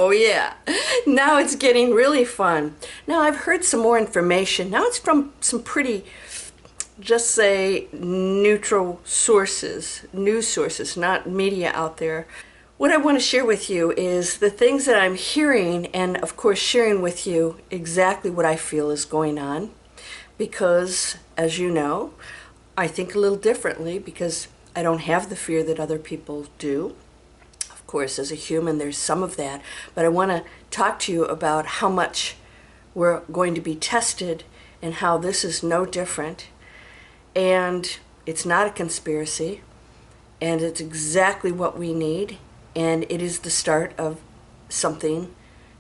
Oh yeah, now it's getting really fun. Now I've heard some more information. Now it's from some pretty, just say, neutral sources, news sources, not media out there. What I want to share with you is the things that I'm hearing, and of course sharing with you exactly what I feel is going on, because as you know, I think a little differently because I don't have the fear that other people do. Of course, as a human, there's some of that, but I want to talk to you about how much we're going to be tested and how this is no different. And it's not a conspiracy, and it's exactly what we need, and it is the start of something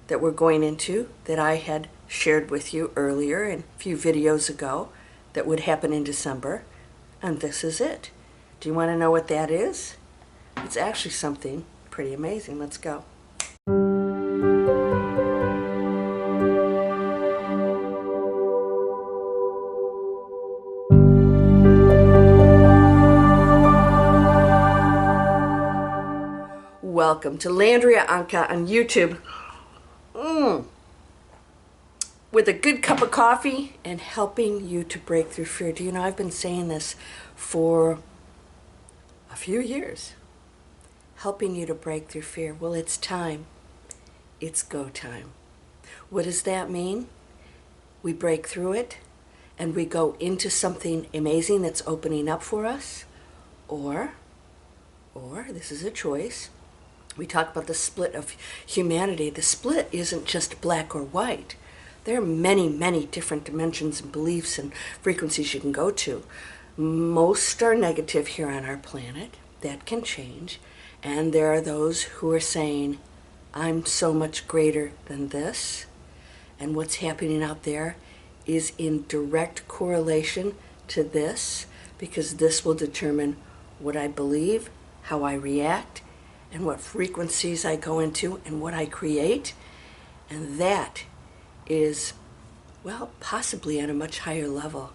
that we're going into that I had shared with you earlier and a few videos ago that would happen in December, and this is it. Do you want to know what that is? It's actually something pretty amazing. Let's go. Welcome to Landria Onkka on YouTube. With a good cup of coffee and helping you to break through fear. Do you know, I've been saying this for a few years. Helping you to break through fear. Well, it's time. It's go time. What does that mean? We break through it and we go into something amazing that's opening up for us. Or this is a choice. We talk about the split of humanity. The split isn't just black or white. There are many, many different dimensions and beliefs and frequencies you can go to. Most are negative here on our planet. That can change. And there are those who are saying, I'm so much greater than this. And what's happening out there is in direct correlation to this, because this will determine what I believe, how I react, and what frequencies I go into and what I create. And that is, well, possibly at a much higher level.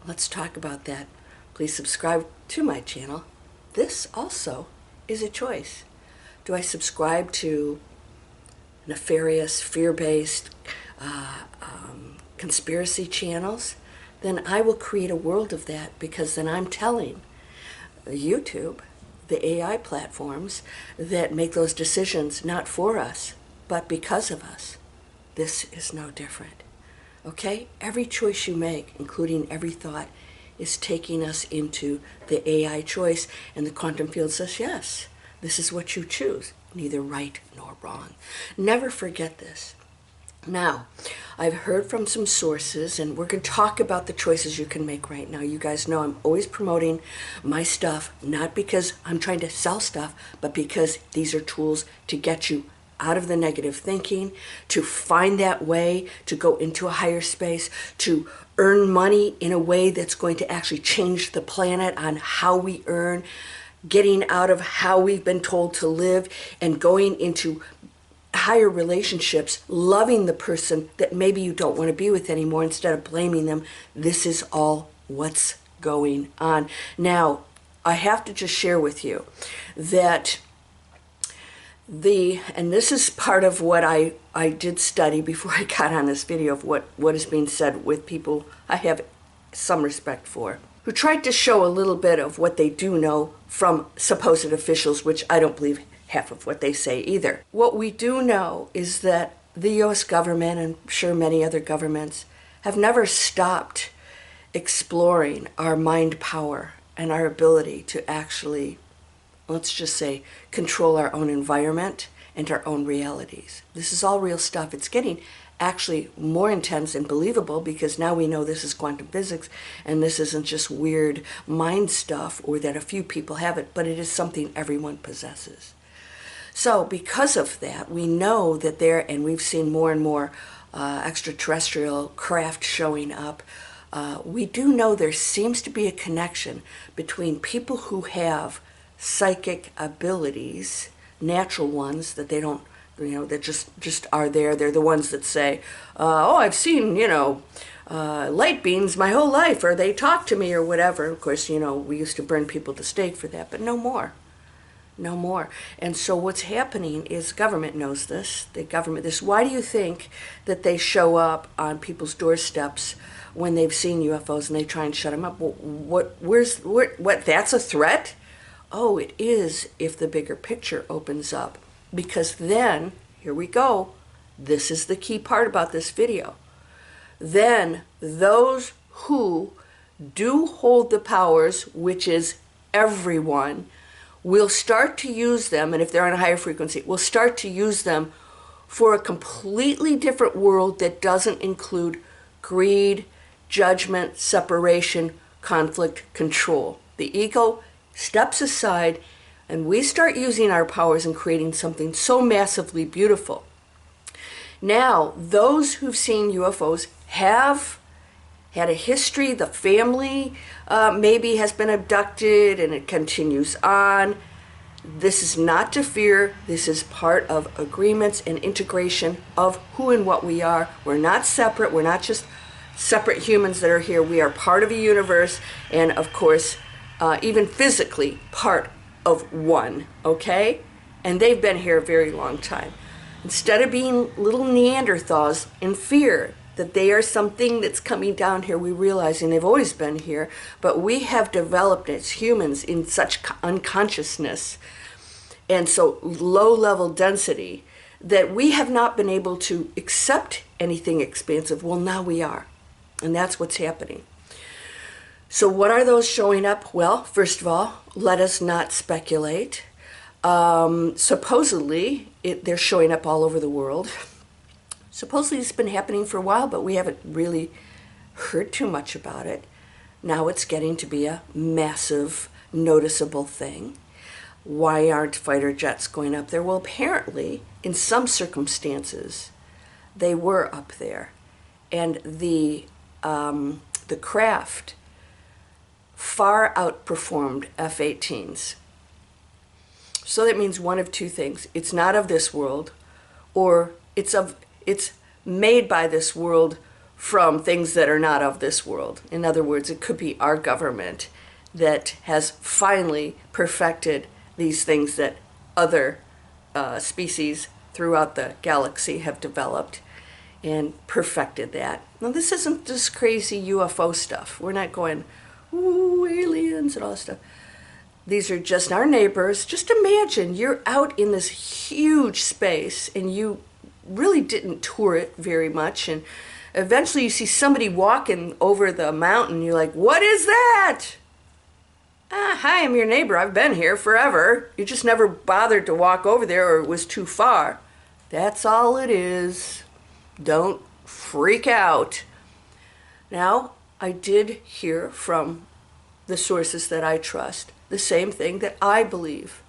Let's talk about that. Please subscribe to my channel. This also is a choice. Do I subscribe to nefarious, fear-based conspiracy channels? Then I will create a world of that, because then I'm telling YouTube, the AI platforms that make those decisions not for us, but because of us. This is no different. Okay? Every choice you make, including every thought, is taking us into the AI choice, and the quantum field says, yes, this is what you choose, neither right nor wrong. Never forget this. Now, I've heard from some sources, and we're going to talk about the choices you can make right now. You guys know I'm always promoting my stuff, not because I'm trying to sell stuff, but because these are tools to get you out of the negative thinking, to find that way to go into a higher space, to earn money in a way that's going to actually change the planet on how we earn, getting out of how we've been told to live and going into higher relationships, loving the person that maybe you don't want to be with anymore instead of blaming them. This is all what's going on. Now, I have to just share with you that and this is part of what I did study before I got on this video of what is being said with people I have some respect for, who tried to show a little bit of what they do know from supposed officials, which I don't believe half of what they say either. What we do know is that the U.S. government, and I'm sure many other governments, have never stopped exploring our mind power and our ability to actually, let's just say, control our own environment and our own realities. This is all real stuff. It's getting actually more intense and believable, because now we know this is quantum physics and this isn't just weird mind stuff or that a few people have it, but it is something everyone possesses. So because of that, we know that there, and we've seen more and more extraterrestrial craft showing up. We do know there seems to be a connection between people who have psychic abilities, natural ones that they don't, that just are there. They're the ones that say, oh, I've seen, light beams my whole life, or they talk to me or whatever. Of course, we used to burn people at the stake for that, but no more. No more. And so what's happening is government knows this. The government, this. Why do you think that they show up on people's doorsteps when they've seen UFOs and they try and shut them up? What? That's a threat? Oh, it is if the bigger picture opens up. Because then, here we go. This is the key part about this video. Then those who do hold the powers, which is everyone, will start to use them, and if they're on a higher frequency, will start to use them for a completely different world that doesn't include greed, judgment, separation, conflict, control. The ego steps aside, and we start using our powers and creating something so massively beautiful. Now, those who've seen UFOs have had a history. The family maybe has been abducted, and it continues on. This is not to fear. This is part of agreements and integration of who and what we are. We're not separate. We're not just separate humans that are here. We are part of a universe, and of course, even physically part of one, okay? And they've been here a very long time. Instead of being little Neanderthals in fear that they are something that's coming down here, we realize, and they've always been here, but we have developed as humans in such unconsciousness and so low level density that we have not been able to accept anything expansive. Well, now we are, and that's what's happening. So what are those showing up? Well, first of all, let us not speculate. Supposedly, they're showing up all over the world. Supposedly it's been happening for a while, but we haven't really heard too much about it. Now it's getting to be a massive, noticeable thing. Why aren't fighter jets going up there? Well, apparently, in some circumstances, they were up there. And the craft far outperformed F-18s. So that means one of two things. It's not of this world, or it's made by this world from things that are not of this world. In other words, it could be our government that has finally perfected these things that other species throughout the galaxy have developed and perfected that. Now, this isn't just crazy UFO stuff. We're not going, ooh, aliens and all this stuff. These are just our neighbors. Just imagine you're out in this huge space and you really didn't tour it very much, and eventually you see somebody walking over the mountain. You're like, what is that? Hi, I'm your neighbor. I've been here forever. You just never bothered to walk over there, or it was too far. That's all it is. Don't freak out. Now, I did hear from the sources that I trust the same thing that I believe.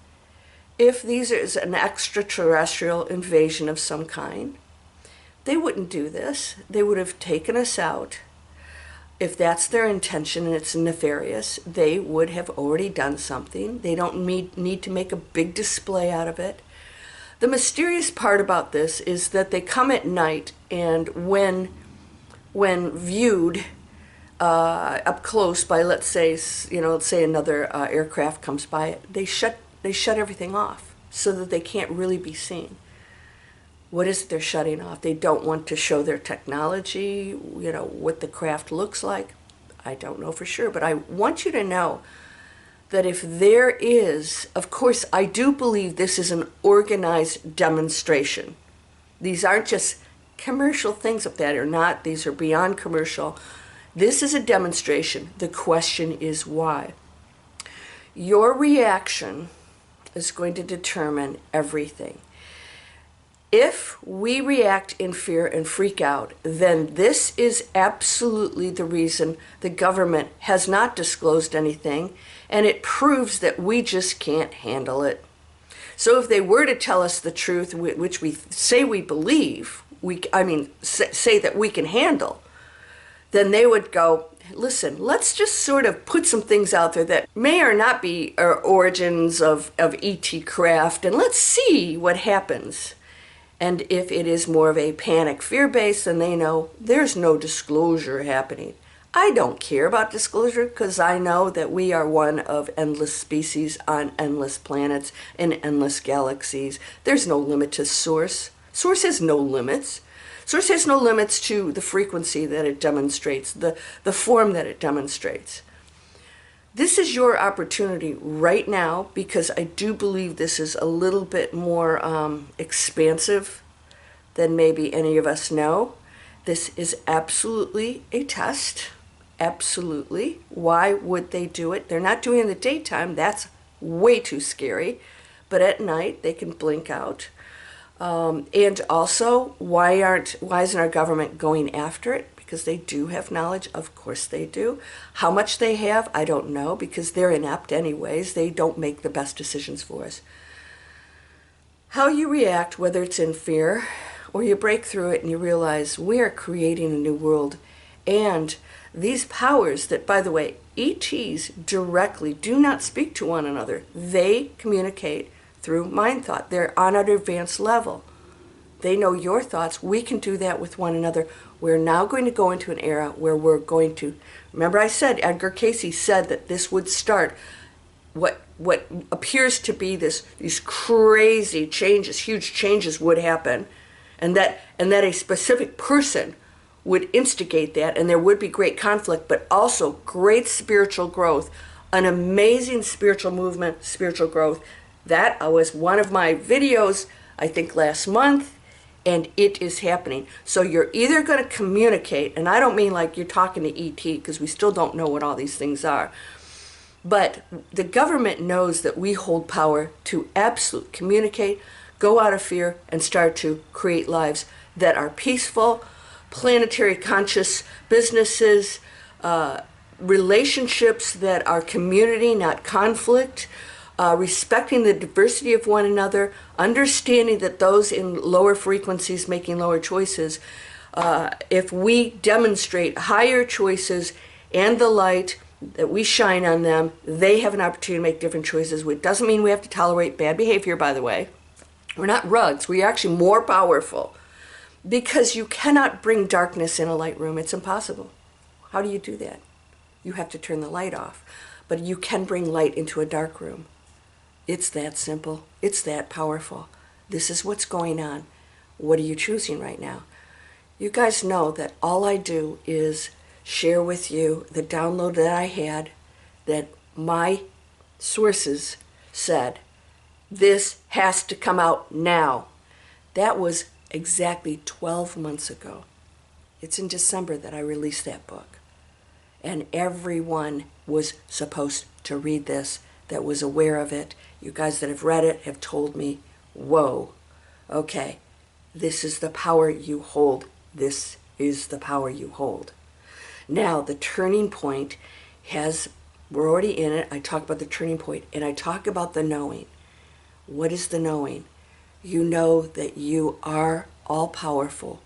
If these is an extraterrestrial invasion of some kind, they wouldn't do this. They would have taken us out. If that's their intention and it's nefarious, they would have already done something. They don't need to make a big display out of it. The mysterious part about this is that they come at night, and when viewed up close by, let's say another aircraft comes by, they shut everything off so that they can't really be seen. What is it they're shutting off? They don't want to show their technology, what the craft looks like. I don't know for sure, but I want you to know that if there is, of course, I do believe this is an organized demonstration. These aren't just commercial things up that are not. These are beyond commercial. This is a demonstration. The question is why. Your reaction is going to determine everything. If we react in fear and freak out, then this is absolutely the reason the government has not disclosed anything, and it proves that we just can't handle it. So if they were to tell us the truth, which we say we believe, say that we can handle, then they would go, listen, let's just sort of put some things out there that may or not be origins of ET craft, and let's see what happens. And if it is more of a panic fear base, then they know there's no disclosure happening. I don't care about disclosure because I know that we are one of endless species on endless planets in endless galaxies. There's no limit to source. Source has no limits. Source has no limits to the frequency that it demonstrates, the form that it demonstrates. This is your opportunity right now, because I do believe this is a little bit more expansive than maybe any of us know. This is absolutely a test. Absolutely. Why would they do it? They're not doing it in the daytime. That's way too scary. But at night, they can blink out. And also, why isn't our government going after it? Because they do have knowledge. Of course they do. How much they have, I don't know, because they're inept anyways. They don't make the best decisions for us. How you react, whether it's in fear or you break through it and you realize we are creating a new world. And these powers that, by the way, ETs directly do not speak to one another. They communicate through mind thought. They're on an advanced level. They know your thoughts. We can do that with one another. We're now going to go into an era where we're going to, remember I said, Edgar Cayce said that this would start what appears to be these crazy changes, huge changes would happen, and that a specific person would instigate that, and there would be great conflict, but also great spiritual growth, an amazing spiritual movement, spiritual growth. That was one of my videos, I think last month, and it is happening. So you're either going to communicate, and I don't mean like you're talking to ET, because we still don't know what all these things are, but the government knows that we hold power to absolutely communicate, go out of fear, and start to create lives that are peaceful, planetary conscious businesses, relationships that are community, not conflict, respecting the diversity of one another, understanding that those in lower frequencies making lower choices, if we demonstrate higher choices and the light that we shine on them, they have an opportunity to make different choices. It doesn't mean we have to tolerate bad behavior, by the way. We're not rugs. We're actually more powerful, because you cannot bring darkness in a light room. It's impossible. How do you do that? You have to turn the light off. But you can bring light into a dark room. It's that simple. It's that powerful. This is what's going on. What are you choosing right now? You guys know that all I do is share with you the download that I had, that my sources said, this has to come out now. That was exactly 12 months ago. It's in December that I released that book. And everyone was supposed to read this that was aware of it. You guys that have read it have told me, whoa, okay, this is the power you hold. This is the power you hold. Now, the turning point we're already in it. I talk about the turning point, and I talk about the knowing. What is the knowing? You know that you are all-powerful.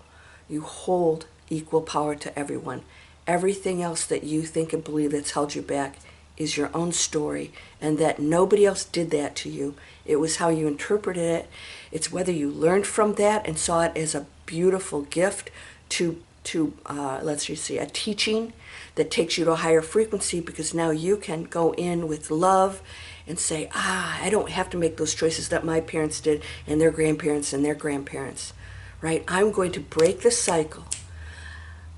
You hold equal power to everyone. Everything else that you think and believe that's held you back is your own story, and that nobody else did that to you. It was how you interpreted it. It's whether you learned from that and saw it as a beautiful gift to let's just see, a teaching that takes you to a higher frequency, because now you can go in with love and say, I don't have to make those choices that my parents did and their grandparents and their grandparents, right? I'm going to break the cycle.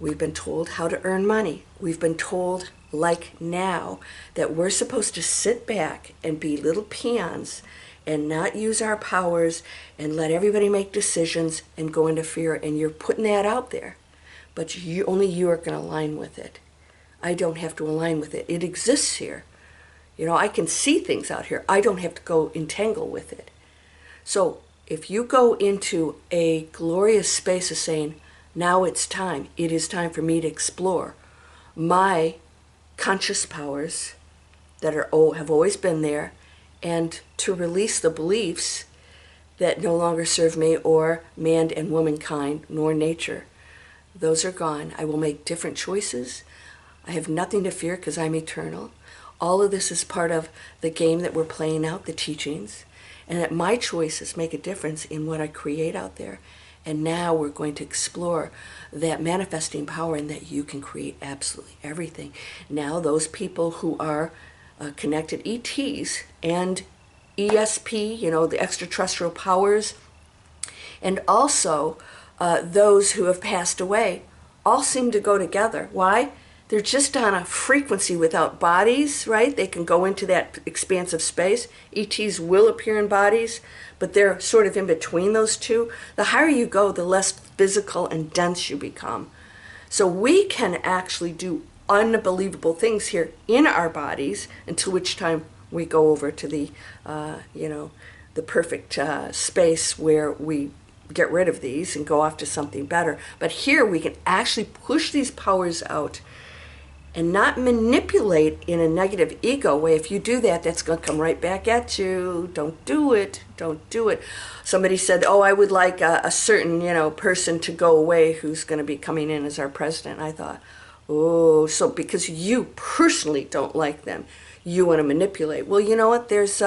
We've been told how to earn money. We've been told, like now, that we're supposed to sit back and be little peons and not use our powers and let everybody make decisions and go into fear. And you're putting that out there. But only you are going to align with it. I don't have to align with it. It exists here. You know, I can see things out here. I don't have to go entangle with it. So if you go into a glorious space of saying, now it's time, it is time for me to explore my conscious powers that have always been there, and to release the beliefs that no longer serve me or man and womankind nor nature. Those are gone. I will make different choices. I have nothing to fear because I'm eternal. All of this is part of the game that we're playing out, the teachings, and that my choices make a difference in what I create out there. And now we're going to explore that manifesting power and that you can create absolutely everything. Now those people who are connected ETs and ESP, you know, the extraterrestrial powers, and also those who have passed away, all seem to go together. Why? They're just on a frequency without bodies, right? They can go into that expansive space. ETs will appear in bodies, but they're sort of in between those two. The higher you go, the less physical and dense you become. So we can actually do unbelievable things here in our bodies, until which time we go over to the, the perfect space where we get rid of these and go off to something better. But here we can actually push these powers out and not manipulate in a negative ego way. If you do that, that's going to come right back at you. Don't do it. Don't do it. Somebody said, oh, I would like a certain, person to go away who's going to be coming in as our president. I thought, oh, so because you personally don't like them, you want to manipulate. Well, you know what? There's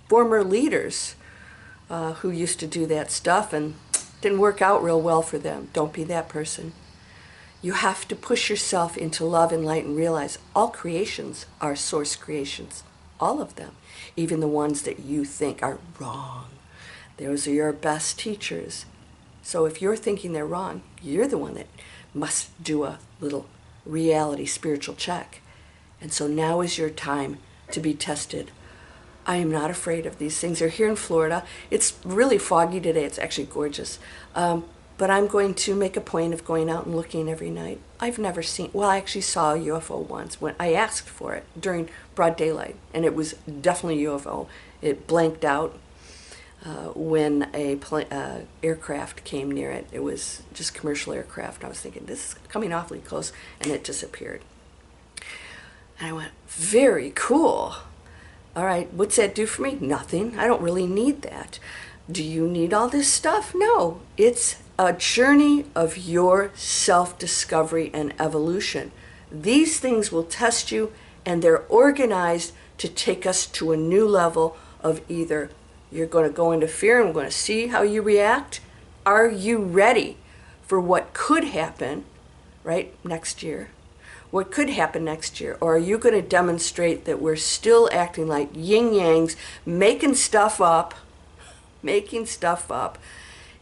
former leaders who used to do that stuff and didn't work out real well for them. Don't be that person. You have to push yourself into love and light and realize all creations are source creations. All of them. Even the ones that you think are wrong. Those are your best teachers. So if you're thinking they're wrong, you're the one that must do a little reality spiritual check. And so now is your time to be tested. I am not afraid of these things. They're here in Florida. It's really foggy today. It's actually gorgeous. But I'm going to make a point of going out and looking every night. I've never seen, well, I actually saw a UFO once when I asked for it during broad daylight, and it was definitely a UFO. It blanked out when a aircraft came near it. It was just commercial aircraft. I was thinking, this is coming awfully close, and it disappeared. And I went, very cool. All right, what's that do for me? Nothing. I don't really need that. Do you need all this stuff? No, it's a journey of your self-discovery and evolution. These things will test you, and they're organized to take us to a new level of either you're going to go into fear and we're going to see how you react. Are you ready for what could happen, right, next year? What could happen next year? Or are you going to demonstrate that we're still acting like yin-yangs, making stuff up?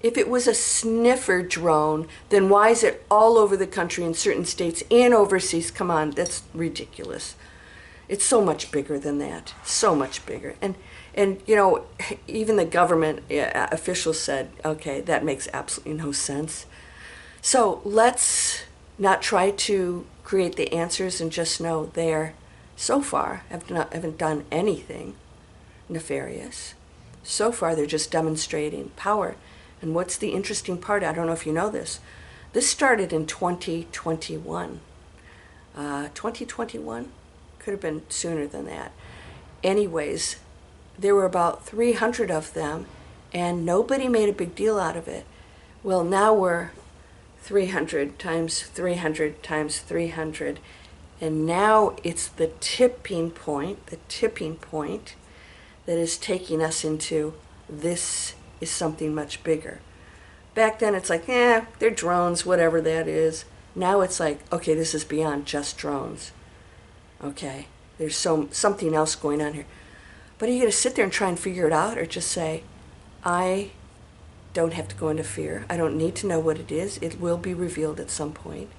If it was a sniffer drone, then why is it all over the country in certain states and overseas? Come on, that's ridiculous. It's so much bigger than that, so much bigger. And even the government officials said, okay, that makes absolutely no sense. So let's not try to create the answers and just know they're, so far, haven't done anything nefarious. So far, they're just demonstrating power. And what's the interesting part? I don't know if you know this. This started in 2021. 2021? Could have been sooner than that. Anyways, there were about 300 of them, and nobody made a big deal out of it. Well, now we're 300 times 300 times 300. And now it's the tipping point that is taking us into this is something much bigger. Back then it's like, they're drones, whatever that is. Now it's like, okay, this is beyond just drones. Okay, there's something else going on here. But are you going to sit there and try and figure it out, or just say, I don't have to go into fear. I don't need to know what it is. It will be revealed at some point.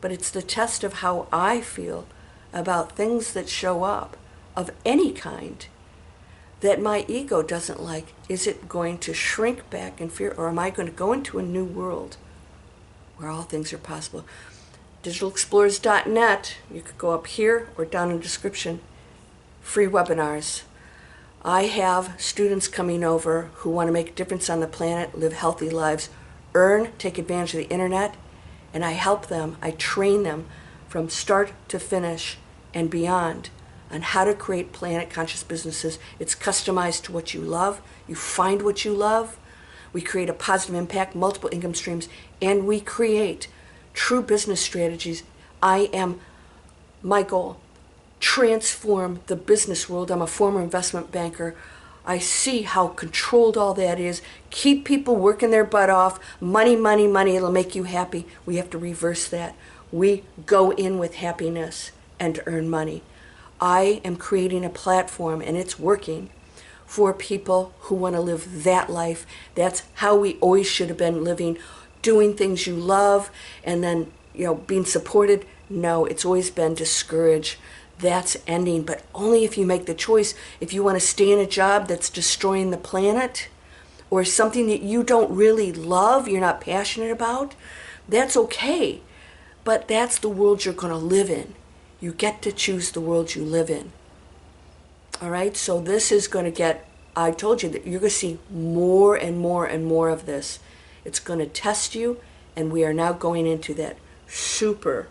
But it's the test of how I feel about things that show up of any kind that my ego doesn't like. Is it going to shrink back in fear, or am I going to go into a new world where all things are possible? DigitalExplorers.net. You could go up here or down in the description. Free webinars. I have students coming over who want to make a difference on the planet, live healthy lives, take advantage of the internet, and I help them, I train them from start to finish and beyond on how to create planet conscious businesses. It's customized to what you love. You find what you love. We create a positive impact, multiple income streams, and we create true business strategies. My goal, transform the business world. I'm a former investment banker. I see how controlled all that is. Keep people working their butt off. Money, money, money. It'll make you happy. We have to reverse that. We go in with happiness and earn money. I am creating a platform, and it's working, for people who want to live that life. That's how we always should have been living, doing things you love, and then, being supported. No, it's always been discouraged. That's ending, but only if you make the choice. If you want to stay in a job that's destroying the planet, or something that you don't really love, you're not passionate about, that's okay. But that's the world you're going to live in. You get to choose the world you live in. All right, so this is going to get, I told you that you're going to see more and more and more of this. It's going to test you, and we are now going into that super,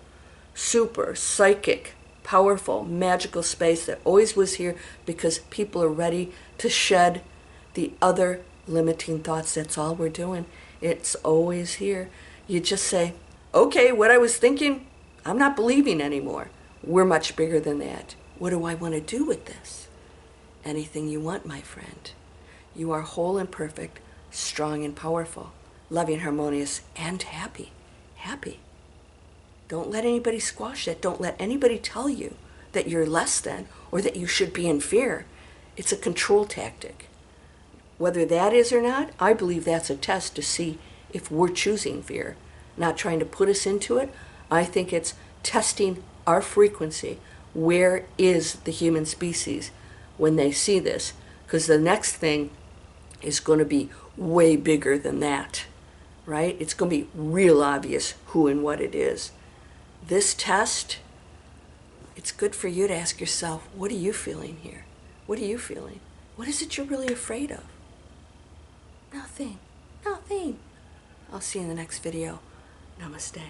super psychic, powerful, magical space that always was here, because people are ready to shed the other limiting thoughts. That's all we're doing. It's always here. You just say, okay, what I was thinking, I'm not believing anymore. We're much bigger than that. What do I want to do with this? Anything you want, my friend. You are whole and perfect, strong and powerful, loving, harmonious, and happy. Happy. Don't let anybody squash that. Don't let anybody tell you that you're less than or that you should be in fear. It's a control tactic. Whether that is or not, I believe that's a test to see if we're choosing fear, not trying to put us into it. I think it's testing our frequency. Where is the human species when they see this? Because the next thing is going to be way bigger than that, right? It's going to be real obvious who and what it is. This test, it's good for you to ask yourself, what are you feeling here? What are you feeling? What is it you're really afraid of? Nothing. Nothing. I'll see you in the next video. Namaste.